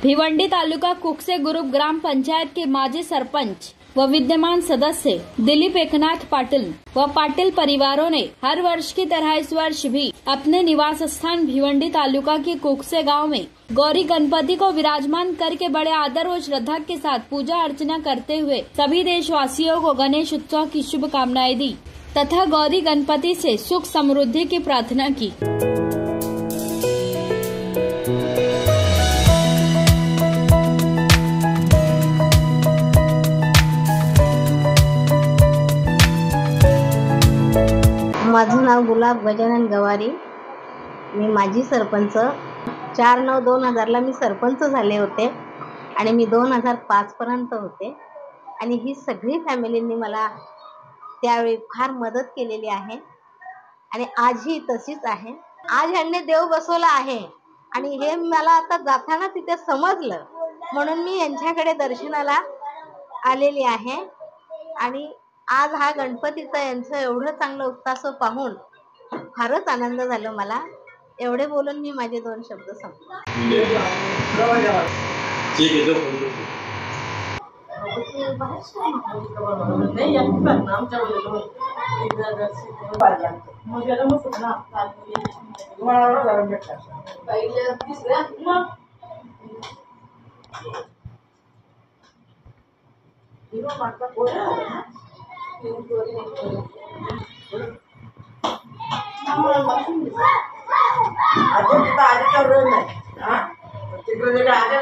भिवंडी तालुका Kukse group ग्राम पंचायत के माजी सरपंच व विद्यमान सदस्य दिलीप एकनाथ पाटिल व पाटिल परिवारों ने हर वर्ष की तरह इस वर्ष भी अपने निवास स्थान भिवंडी तालुका के कुकसे गांव में गौरी गणपति को विराजमान करके बड़े आदर व श्रद्धा के साथ पूजा अर्चना करते हुए सभी देशवासियों को गणेश उत्सव की शुभकामनाएं दी तथा गौरी गणपति से सुख समृद्धि की प्रार्थना की। माझं नाव गुलाब गजानन गवारी। मी माजी सरपंच 4/9/2000 मी सरपंच झाले होते आणि मी 2005 पर्यंत होते आणि ही सगळी फॅमिलींनी मला त्यावेळी फार मदत केलेली आहे आणि आजही तशीच आहे। आज यांनी देव बसवला आहे आणि हे मला आता जाताना तिथे समजलं म्हणून मी यांच्याकडे दर्शनाला आलेली आहे आणि आज हा गणपतीचा यांचं एवढं चांगलं उत्साह पाहून फारच आनंद झाला मला। एवढे बोलून मी माझे 2 शब्द संपवतो। आता तिथं आधी तर रोल नाही, तिकडे आधी